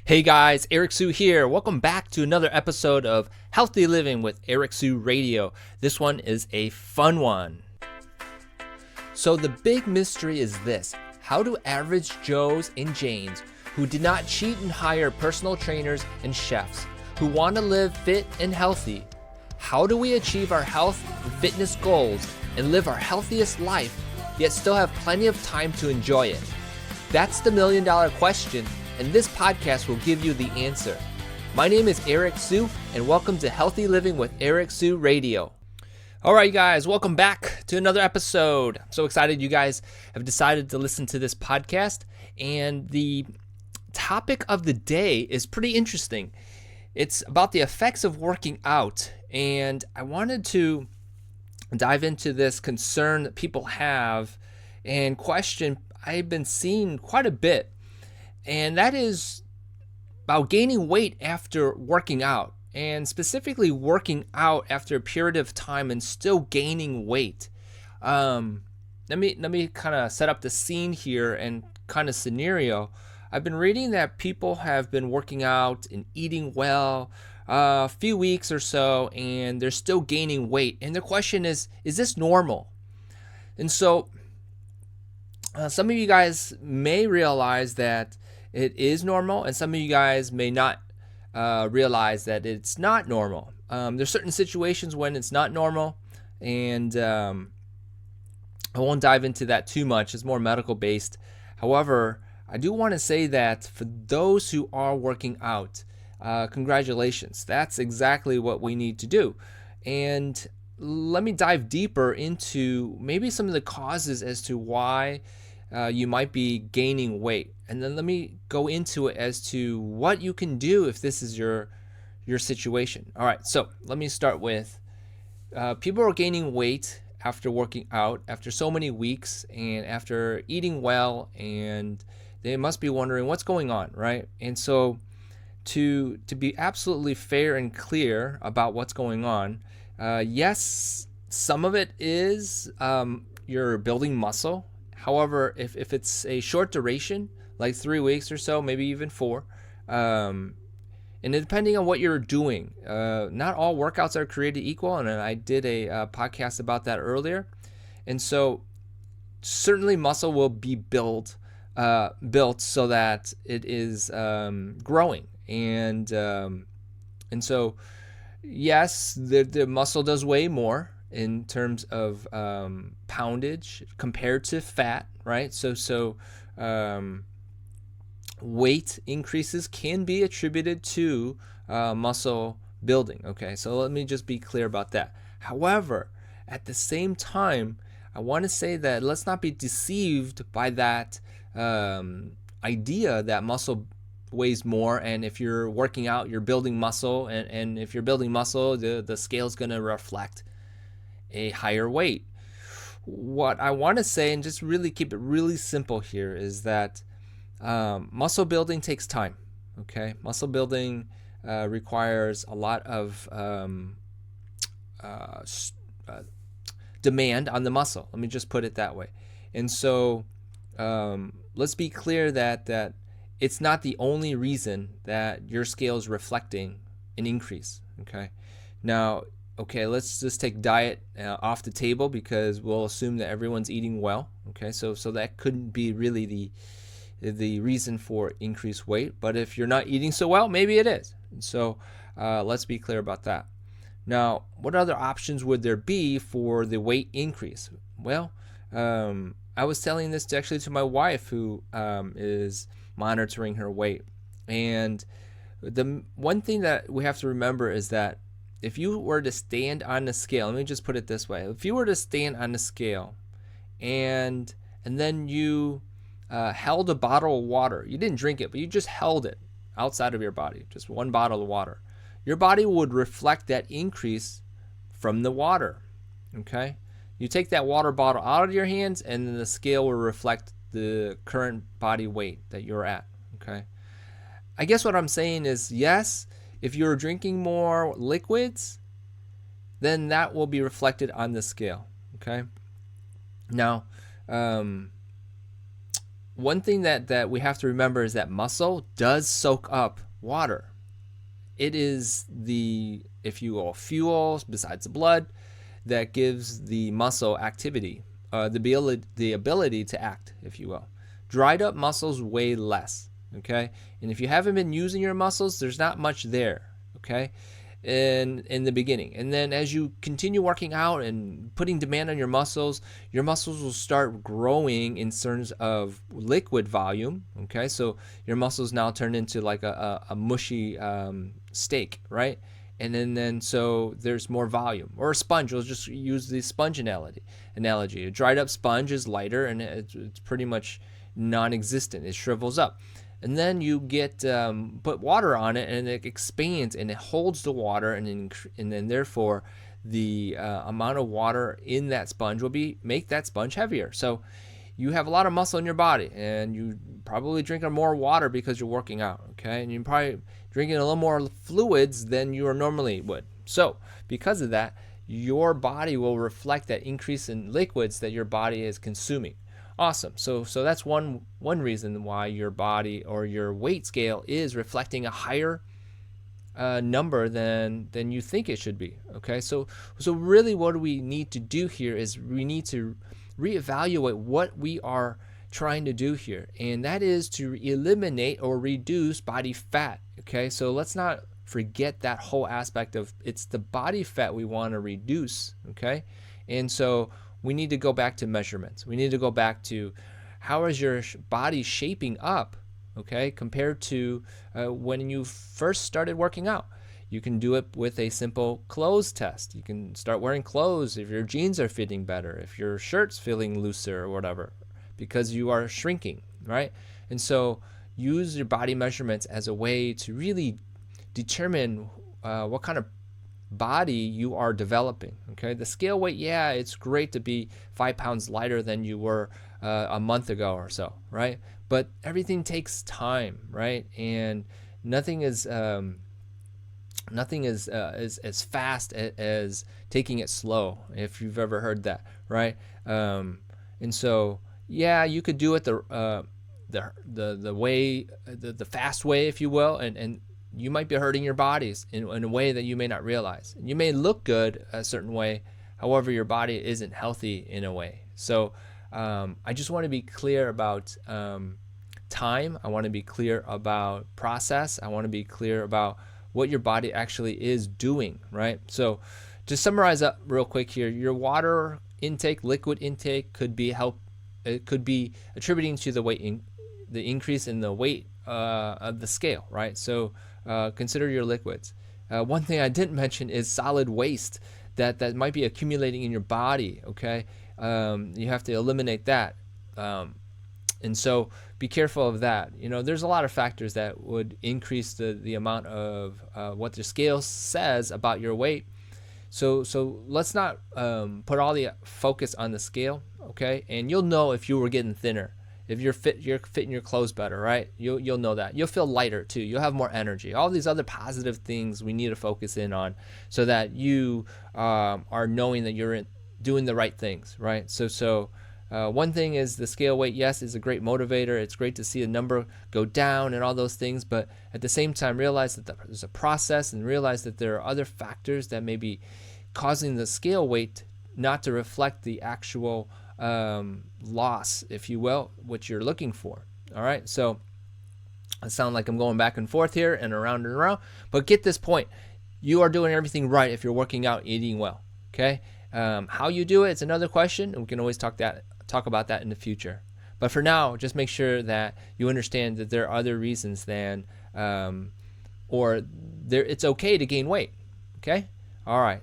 Hey guys, Eric Sue here. Welcome back to another episode of Healthy Living with Eric Sue Radio. This one is a fun one. So the big mystery is this: how do average Joes and Janes who did not cheat and hire personal trainers and chefs, who want to live fit and healthy, how do we achieve our health and fitness goals and live our healthiest life, yet still have plenty of time to enjoy it? That's the million-dollar question, and this podcast will give you the answer. My name is Eric Sue, and welcome to Healthy Living with Eric Sue Radio. All right, guys, welcome back to another episode. I'm so excited you guys have decided to listen to this podcast, and the topic of the day is pretty interesting. It's about the effects of working out, and I wanted to dive into this concern that people have and question I've been seeing quite a bit. And that is about gaining weight after working out, and specifically working out after a period of time and still gaining weight. Let me kind of set up the scene here and kind of scenario. I've been reading that people have been working out and eating well a few weeks or so, and they're still gaining weight. And the question is this normal? And so some of you guys may realize that it is normal, and some of you guys may not realize that it's not normal. There's certain situations when it's not normal, and I won't dive into that too much. It's more medical based. However, I do want to say that for those who are working out, congratulations. That's exactly what we need to do. And let me dive deeper into maybe some of the causes as to why you might be gaining weight. And then let me go into it as to what you can do if this is your situation. All right, so let me start with people are gaining weight after working out, after so many weeks, and after eating well, and they must be wondering what's going on, right? And so to be absolutely fair and clear about what's going on, yes, some of it is you're building muscle. However, if it's a short duration, like 3 weeks or so, maybe even 4, and depending on what you're doing, not all workouts are created equal, and I did a podcast about that earlier. And so certainly muscle will be built so that it is growing, and so yes, the muscle does weigh more in terms of poundage compared to fat, right? So weight increases can be attributed to muscle building. Okay, so let me just be clear about that. However, at the same time, I want to say that let's not be deceived by that idea that muscle weighs more, and if you're working out, you're building muscle, and if you're building muscle, the scale's going to reflect a higher weight. What I want to say, and just really keep it really simple here, is that muscle building takes time. Okay, muscle building requires a lot of demand on the muscle. Let me just put it that way. And so let's be clear that it's not the only reason that your scale is reflecting an increase. Okay, now, let's just take diet off the table, because we'll assume that everyone's eating well. Okay, so that couldn't be really the reason for increased weight. But if you're not eating so well, maybe it is. And so let's be clear about that. Now, what other options would there be for the weight increase? Well, I was telling this to my wife, who is monitoring her weight. And the one thing that we have to remember is that if you were to stand on the scale, let me just put it this way. If you were to stand on the scale and then you held a bottle of water, you didn't drink it, but you just held it outside of your body, just one bottle of water, your body would reflect that increase from the water. Okay? You take that water bottle out of your hands, and then the scale will reflect the current body weight that you're at. Okay? I guess what I'm saying is, yes, if you're drinking more liquids, then that will be reflected on the scale. Okay? Now, one thing that we have to remember is that muscle does soak up water. It is the, if you will, fuel besides the blood that gives the muscle activity, the ability to act, if you will. Dried up muscles weigh less, okay? And if you haven't been using your muscles, there's not much there, okay? In the beginning. And then as you continue working out and putting demand on your muscles will start growing in terms of liquid volume, okay? So your muscles now turn into like a mushy steak, right? And then so there's more volume. Or a sponge, we'll just use the sponge analogy. A dried up sponge is lighter and it's pretty much non-existent. It shrivels up. And then you get put water on it, and it expands and it holds the water, and then therefore the amount of water in that sponge will make that sponge heavier. So you have a lot of muscle in your body, and you probably drinking more water because you're working out, okay? And you're probably drinking a little more fluids than you normally would. So because of that, your body will reflect that increase in liquids that your body is consuming. Awesome. So that's one reason why your body or your weight scale is reflecting a higher number than you think it should be. Okay. So really, what we need to do here is we need to reevaluate what we are trying to do here, and that is to eliminate or reduce body fat. Okay. So let's not forget that whole aspect of it's the body fat we want to reduce. Okay. And so we need to go back to measurements. We need to go back to how is your body shaping up, okay, compared to when you first started working out. You can do it with a simple clothes test. You can start wearing clothes if your jeans are fitting better, if your shirt's feeling looser or whatever, because you are shrinking, right? And so use your body measurements as a way to really determine what kind of body you are developing. Okay, the scale weight, yeah, it's great to be 5 pounds lighter than you were a month ago or so, right? But everything takes time, right? And nothing is as fast as taking it slow, if you've ever heard that, right? And so yeah, you could do it the way, the fast way, if you will, and you might be hurting your bodies in a way that you may not realize. You may look good a certain way, however, your body isn't healthy in a way. So I just want to be clear about time. I want to be clear about process. I want to be clear about what your body actually is doing, right? So to summarize up real quick here, your water intake, liquid intake could be attributing to the increase in the weight of the scale, right? So consider your liquids. One thing I didn't mention is solid waste that might be accumulating in your body, okay? You have to eliminate that. And so be careful of that. You know, there's a lot of factors that would increase the amount of what the scale says about your weight. So let's not put all the focus on the scale, okay? And you'll know if you were getting thinner. If you're fitting your clothes better, right? You'll know that. You'll feel lighter too. You'll have more energy. All these other positive things we need to focus in on, so that you are knowing that you're doing the right things, right? So one thing is the scale weight, yes, is a great motivator. It's great to see a number go down and all those things, but at the same time, realize that there's a process, and realize that there are other factors that may be causing the scale weight not to reflect the actual loss, if you will, what you're looking for. All right, so I sound like I'm going back and forth here and around, but get this point: you are doing everything right if you're working out, eating well. Okay, how you do it's another question, and we can always talk about that in the future. But for now, just make sure that you understand that there are other reasons than it's okay to gain weight. Okay. All right.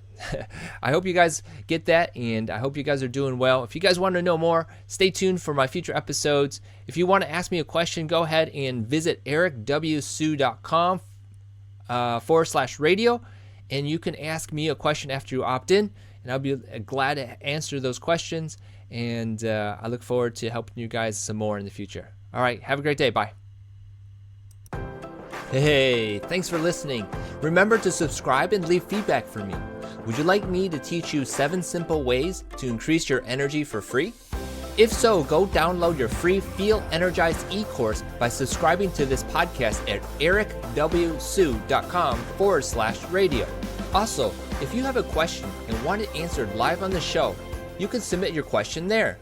I hope you guys get that, and I hope you guys are doing well. If you guys want to know more, stay tuned for my future episodes. If you want to ask me a question, go ahead and visit ericwsu.com /radio, and you can ask me a question after you opt in, and I'll be glad to answer those questions, and I look forward to helping you guys some more in the future. All right. Have a great day. Bye. Hey, thanks for listening. Remember to subscribe and leave feedback for me. Would you like me to teach you 7 simple ways to increase your energy for free? If so, go download your free Feel Energized e-course by subscribing to this podcast at ericwsu.com/radio. Also, if you have a question and want it answered live on the show, you can submit your question there.